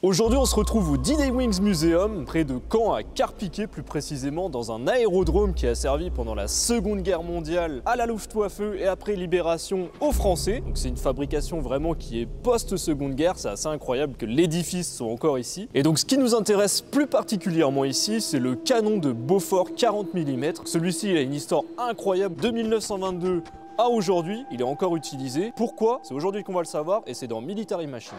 Aujourd'hui, on se retrouve au D-Day Wings Museum, près de Caen, à Carpiquet, plus précisément dans un aérodrome qui a servi pendant la Seconde Guerre mondiale à la Luftwaffe et après libération aux Français. Donc c'est une fabrication vraiment qui est post-Seconde Guerre, c'est assez incroyable que l'édifice soit encore ici. Et donc ce qui nous intéresse plus particulièrement ici, c'est le canon de Beaufort 40 mm. Celui-ci, il a une histoire incroyable de 1922 à aujourd'hui, il est encore utilisé. Pourquoi? C'est aujourd'hui qu'on va le savoir et c'est dans Military Machine.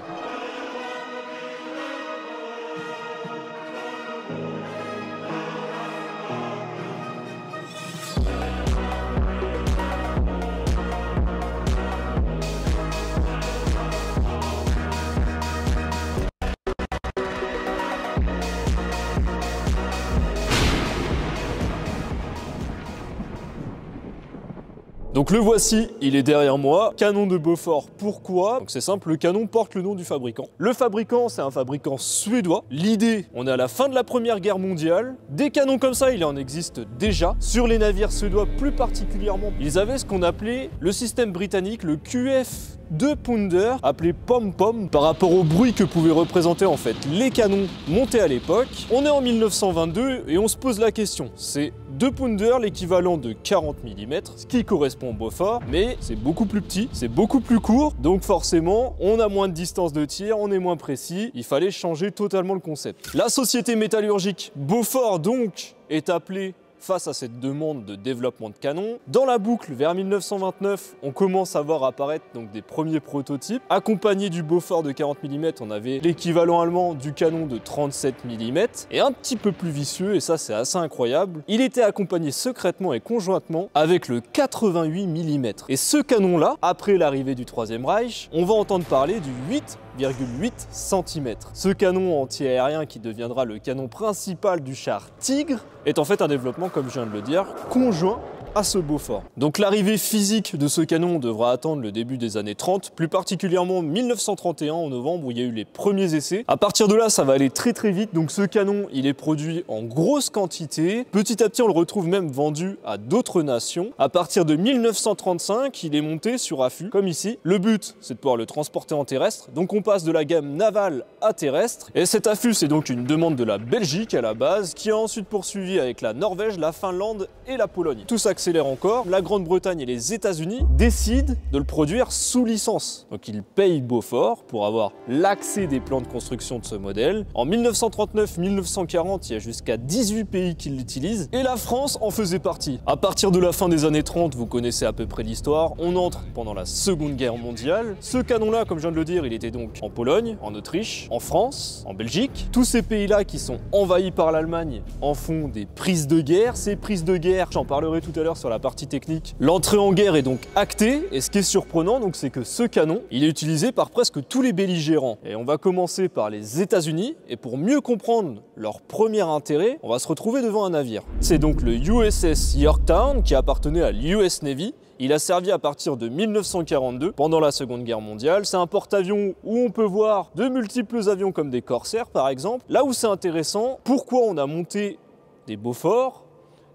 Donc le voici, il est derrière moi, canon de Beaufort. Pourquoi? Donc c'est simple, le canon porte le nom du fabricant. Le fabricant, c'est un fabricant suédois. L'idée, on est à la fin de la Première Guerre mondiale. Des canons comme ça, il en existe déjà. Sur les navires suédois plus particulièrement, ils avaient ce qu'on appelait le système britannique, le QF 2 pounder, appelé pom-pom, par rapport au bruit que pouvaient représenter en fait les canons montés à l'époque. On est en 1922 et on se pose la question, c'est 2 pounder, l'équivalent de 40 mm, ce qui correspond au Beaufort, mais c'est beaucoup plus petit, c'est beaucoup plus court, donc forcément, on a moins de distance de tir, on est moins précis, il fallait changer totalement le concept. La société métallurgique Beaufort, donc, est appelée face à cette demande de développement de canons. Dans la boucle, vers 1929, on commence à voir apparaître donc des premiers prototypes. Accompagnés du Beaufort de 40 mm, on avait l'équivalent allemand du canon de 37 mm, et un petit peu plus vicieux, et ça c'est assez incroyable, il était accompagné secrètement et conjointement avec le 88 mm. Et ce canon-là, après l'arrivée du Troisième Reich, on va entendre parler du 8,8 cm. Ce canon anti-aérien qui deviendra le canon principal du char Tigre est en fait un développement, comme je viens de le dire, conjoint à ce Beaufort. Donc l'arrivée physique de ce canon devra attendre le début des années 30, plus particulièrement 1931 en novembre où il y a eu les premiers essais. À partir de là, ça va aller très vite, donc ce canon, il est produit en grosse quantité. Petit à petit, on le retrouve même vendu à d'autres nations. À partir de 1935, il est monté sur affût, comme ici. Le but, c'est de pouvoir le transporter en terrestre, donc on passe de la gamme navale à terrestre. Et cet affût, c'est donc une demande de la Belgique à la base, qui a ensuite poursuivi avec la Norvège, la Finlande et la Pologne. Tout s'accélère encore, la Grande-Bretagne et les États-Unis décident de le produire sous licence. Donc ils payent Beaufort pour avoir l'accès des plans de construction de ce modèle. En 1939-1940, il y a jusqu'à 18 pays qui l'utilisent et la France en faisait partie. À partir de la fin des années 30, vous connaissez à peu près l'histoire, on entre pendant la Seconde Guerre mondiale. Ce canon-là, comme je viens de le dire, il était donc en Pologne, en Autriche, en France, en Belgique. Tous ces pays-là qui sont envahis par l'Allemagne en font des prises de guerre. Ces prises de guerre, j'en parlerai tout à l'heure sur la partie technique. L'entrée en guerre est donc actée et ce qui est surprenant, donc, c'est que ce canon, il est utilisé par presque tous les belligérants. Et on va commencer par les États-Unis et pour mieux comprendre leur premier intérêt, on va se retrouver devant un navire. C'est donc le USS Yorktown qui appartenait à l'US Navy. Il a servi à partir de 1942 pendant la Seconde Guerre mondiale. C'est un porte-avions où on peut voir de multiples avions comme des Corsair par exemple. Là où c'est intéressant, pourquoi on a monté des Beaufort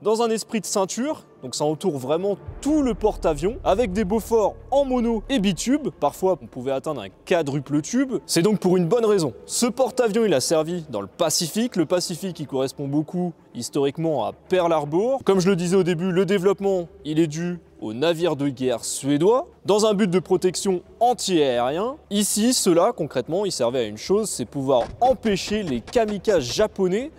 dans un esprit de ceinture, donc ça entoure vraiment tout le porte-avions, avec des Beaufort en mono et bitube. Parfois, on pouvait atteindre un quadruple tube. C'est donc pour une bonne raison. Ce porte-avions, il a servi dans le Pacifique. Le Pacifique, il correspond beaucoup historiquement à Pearl Harbor. Comme je le disais au début, le développement, il est dû aux navires de guerre suédois, dans un but de protection anti-aérien. Ici, cela, concrètement, il servait à une chose, c'est pouvoir empêcher les kamikazes japonais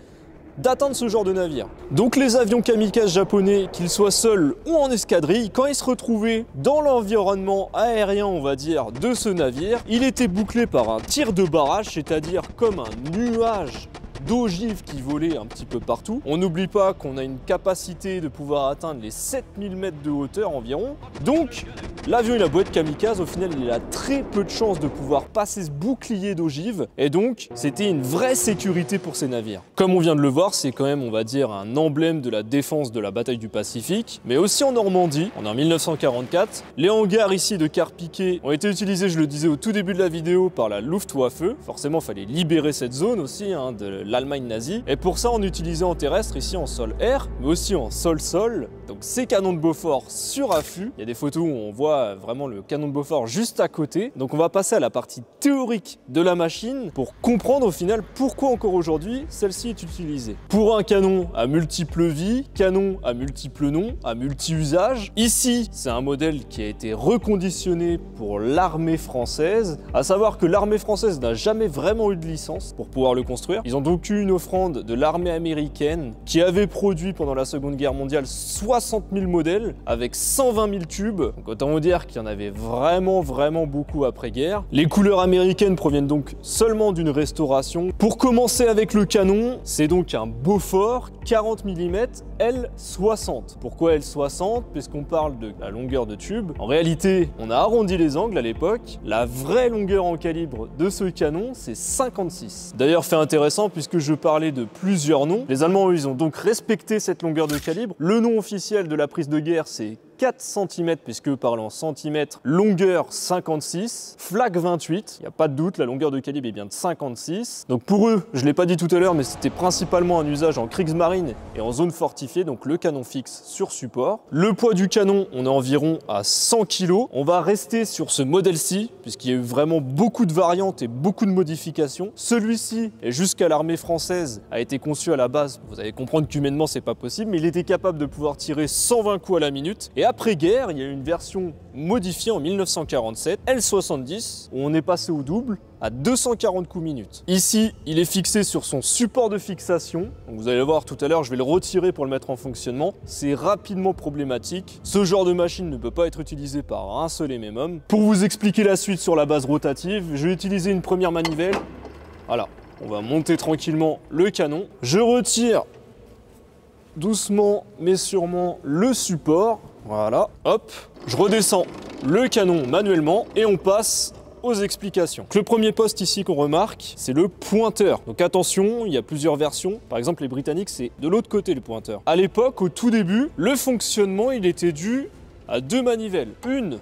d'atteindre ce genre de navire. Donc les avions kamikazes japonais, qu'ils soient seuls ou en escadrille, quand ils se retrouvaient dans l'environnement aérien, on va dire, de ce navire, il était bouclé par un tir de barrage, c'est-à-dire comme un nuage d'ogives qui volaient un petit peu partout. On n'oublie pas qu'on a une capacité de pouvoir atteindre les 7000 mètres de hauteur environ. Donc, l'avion, il a beau être kamikaze, au final, il a très peu de chances de pouvoir passer ce bouclier d'ogives. Et donc, c'était une vraie sécurité pour ces navires. Comme on vient de le voir, c'est quand même, on va dire, un emblème de la défense de la bataille du Pacifique. Mais aussi en Normandie, on est en 1944. Les hangars ici de Carpiquet ont été utilisés, je le disais au tout début de la vidéo, par la Luftwaffe. Forcément, il fallait libérer cette zone aussi, de l'Allemagne nazie. Et pour ça, on utilisait en terrestre, ici en sol-air, mais aussi en sol-sol. Donc ces canons de Beaufort sur affût. Il y a des photos où on voit vraiment le canon de Beaufort juste à côté. Donc on va passer à la partie théorique de la machine pour comprendre au final pourquoi encore aujourd'hui celle-ci est utilisée. Pour un canon à multiples vies, canon à multiples noms, à multi-usages. Ici, c'est un modèle qui a été reconditionné pour l'armée française. À savoir que l'armée française n'a jamais vraiment eu de licence pour pouvoir le construire. Ils ont donc eu une offrande de l'armée américaine qui avait produit pendant la Seconde Guerre mondiale 60 000 modèles avec 120 000 tubes. Donc autant vous dire qu'il y en avait vraiment beaucoup après-guerre. Les couleurs américaines proviennent donc seulement d'une restauration. Pour commencer avec le canon, c'est donc un Beaufort 40 mm L60. Pourquoi L60? Puisqu'on parle de la longueur de tube. En réalité, on a arrondi les angles à l'époque. La vraie longueur en calibre de ce canon, c'est 56. D'ailleurs, fait intéressant puisque je parlais de plusieurs noms. Les Allemands, eux, ils ont donc respecté cette longueur de calibre. Le nom officiel de la prise de guerre, c'est 4 cm, puisque parle en centimètres, longueur 56, flaque 28, il n'y a pas de doute, la longueur de calibre est bien de 56. Donc pour eux, je ne l'ai pas dit tout à l'heure, mais c'était principalement un usage en Kriegsmarine et en zone fortifiée, donc le canon fixe sur support. Le poids du canon, on est environ à 100 kg. On va rester sur ce modèle-ci, puisqu'il y a eu vraiment beaucoup de variantes et beaucoup de modifications. Celui-ci, et jusqu'à l'armée française, a été conçu à la base, vous allez comprendre qu'humainement c'est pas possible, mais il était capable de pouvoir tirer 120 coups à la minute. Et après-guerre, il y a eu une version modifiée en 1947, L70, où on est passé au double à 240 coups minute. Ici, il est fixé sur son support de fixation. Donc vous allez voir tout à l'heure, je vais le retirer pour le mettre en fonctionnement. C'est rapidement problématique. Ce genre de machine ne peut pas être utilisé par un seul et même homme. Pour vous expliquer la suite sur la base rotative, je vais utiliser une première manivelle. Voilà, on va monter tranquillement le canon. Je retire doucement mais sûrement le support. Voilà, hop, je redescends le canon manuellement et on passe aux explications. Le premier poste ici qu'on remarque, c'est le pointeur. Donc attention, il y a plusieurs versions. Par exemple, les Britanniques, c'est de l'autre côté le pointeur. À l'époque, au tout début, le fonctionnement, il était dû à deux manivelles. Une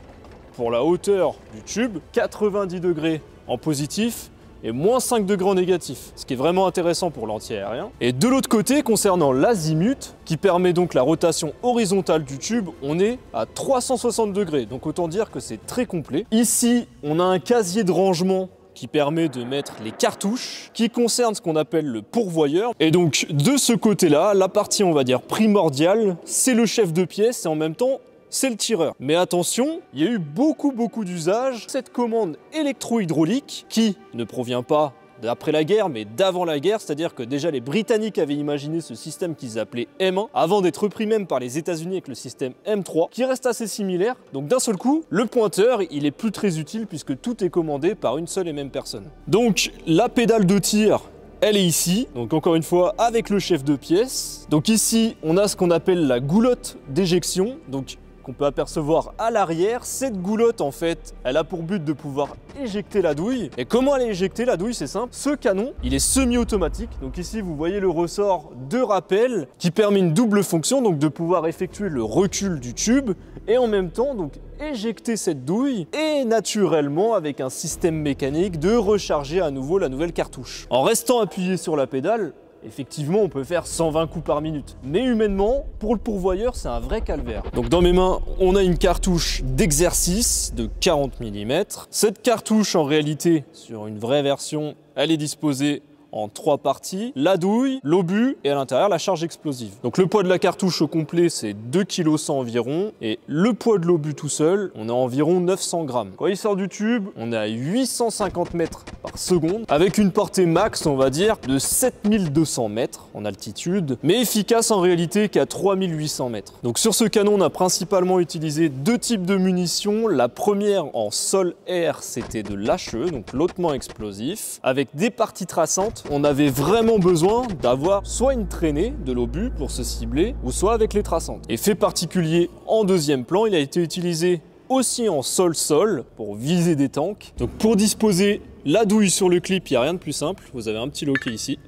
pour la hauteur du tube, 90 degrés en positif, et moins 5 degrés en négatif, ce qui est vraiment intéressant pour l'anti-aérien. Et de l'autre côté, concernant l'azimut, qui permet donc la rotation horizontale du tube, on est à 360 degrés, donc autant dire que c'est très complet. Ici, on a un casier de rangement qui permet de mettre les cartouches, qui concerne ce qu'on appelle le pourvoyeur. Et donc, de ce côté-là, la partie, on va dire, primordiale, c'est le chef de pièce et en même temps, c'est le tireur. Mais attention, il y a eu beaucoup d'usages. Cette commande électro-hydraulique, qui ne provient pas d'après la guerre, mais d'avant la guerre, c'est-à-dire que déjà les Britanniques avaient imaginé ce système qu'ils appelaient M1, avant d'être repris même par les États-Unis avec le système M3, qui reste assez similaire. Donc d'un seul coup, le pointeur, il est plus très utile puisque tout est commandé par une seule et même personne. Donc la pédale de tir, elle est ici, donc encore une fois avec le chef de pièce. Donc ici, on a ce qu'on appelle la goulotte d'éjection, donc qu'on peut apercevoir à l'arrière. Cette goulotte, en fait, elle a pour but de pouvoir éjecter la douille. Et comment elle est éjectée, la douille? C'est simple. Ce canon, il est semi-automatique. Donc ici, vous voyez le ressort de rappel qui permet une double fonction, donc de pouvoir effectuer le recul du tube et en même temps, donc, éjecter cette douille et naturellement, avec un système mécanique, de recharger à nouveau la nouvelle cartouche. En restant appuyé sur la pédale, effectivement, on peut faire 120 coups par minute. Mais humainement, pour le pourvoyeur, c'est un vrai calvaire. Donc dans mes mains, on a une cartouche d'exercice de 40 mm. Cette cartouche, en réalité, sur une vraie version, elle est disposée en 3 parties, la douille, l'obus et à l'intérieur la charge explosive. Donc le poids de la cartouche au complet c'est 2,1 kg environ et le poids de l'obus tout seul, on a environ 900 grammes. Quand il sort du tube, on est à 850 mètres par seconde avec une portée max on va dire de 7200 mètres en altitude, mais efficace en réalité qu'à 3800 mètres. Donc sur ce canon on a principalement utilisé 2 types de munitions. La première en sol-air c'était de l'HE, donc l'hautement explosif, avec des parties traçantes. On avait vraiment besoin d'avoir soit une traînée de l'obus pour se cibler, ou soit avec les traçantes. Et fait particulier en deuxième plan, il a été utilisé aussi en sol-sol pour viser des tanks. Donc pour disposer la douille sur le clip, il n'y a rien de plus simple. Vous avez un petit loquet ici.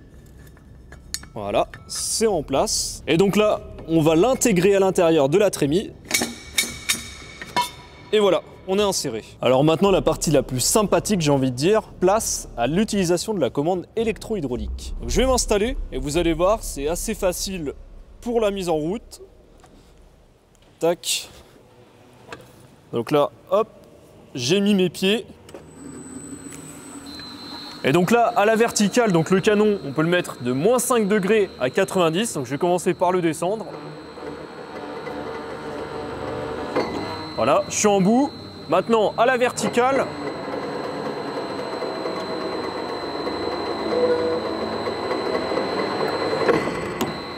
Voilà, c'est en place. Et donc là, on va l'intégrer à l'intérieur de la trémie. Et voilà, on est inséré. Alors maintenant, la partie la plus sympathique, j'ai envie de dire, place à l'utilisation de la commande électro-hydraulique. Donc, je vais m'installer et vous allez voir, c'est assez facile pour la mise en route. Tac. Donc là, hop, j'ai mis mes pieds. Et donc là, à la verticale, donc le canon, on peut le mettre de -5 degrés à 90. Donc je vais commencer par le descendre. Voilà, je suis en bout. Maintenant, à la verticale.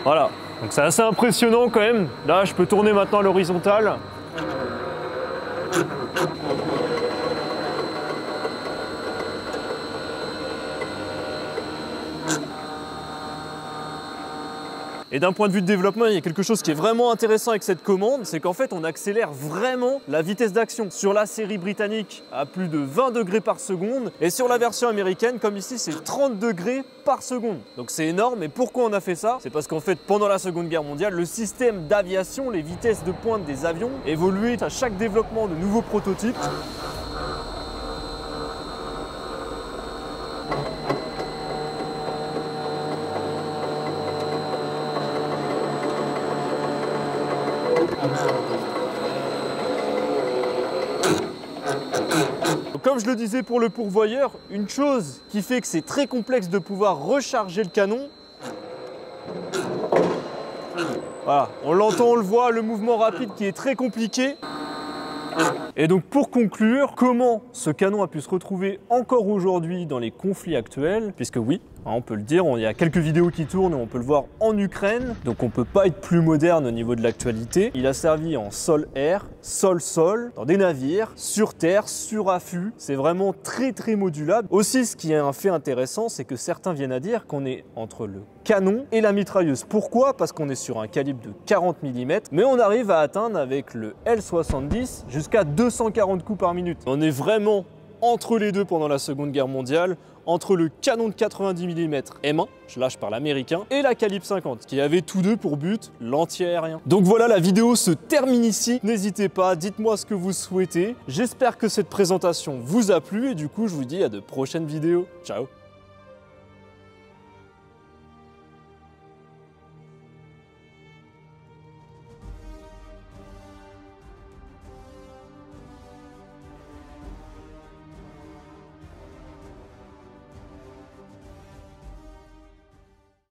Voilà, donc c'est assez impressionnant quand même. Là, je peux tourner maintenant à l'horizontale. Et d'un point de vue de développement, il y a quelque chose qui est vraiment intéressant avec cette commande, c'est qu'en fait on accélère vraiment la vitesse d'action. Sur la série britannique, à plus de 20 degrés par seconde, et sur la version américaine, comme ici, c'est 30 degrés par seconde. Donc c'est énorme, et pourquoi on a fait ça? C'est parce qu'en fait, pendant la Seconde Guerre mondiale, le système d'aviation, les vitesses de pointe des avions, évoluaient à chaque développement de nouveaux prototypes. Comme je le disais pour le pourvoyeur, une chose qui fait que c'est très complexe de pouvoir recharger le canon. Voilà, on l'entend, on le voit, le mouvement rapide qui est très compliqué. Et donc pour conclure, comment ce canon a pu se retrouver encore aujourd'hui dans les conflits actuels, puisque oui, on peut le dire, il y a quelques vidéos qui tournent et on peut le voir en Ukraine, donc on ne peut pas être plus moderne au niveau de l'actualité. Il a servi en sol-air, sol-sol, dans des navires, sur terre, sur affût. C'est vraiment très très modulable. Aussi, ce qui est un fait intéressant, c'est que certains viennent à dire qu'on est entre le canon et la mitrailleuse. Pourquoi? Parce qu'on est sur un calibre de 40 mm, mais on arrive à atteindre avec le L70 jusqu'à 240 coups par minute. On est vraiment entre les deux pendant la Seconde Guerre mondiale, entre le canon de 90 mm M1, là je parle américain, et la calibre 50, qui avait tous deux pour but l'anti-aérien. Donc voilà, la vidéo se termine ici. N'hésitez pas, dites-moi ce que vous souhaitez. J'espère que cette présentation vous a plu et du coup je vous dis à de prochaines vidéos. Ciao!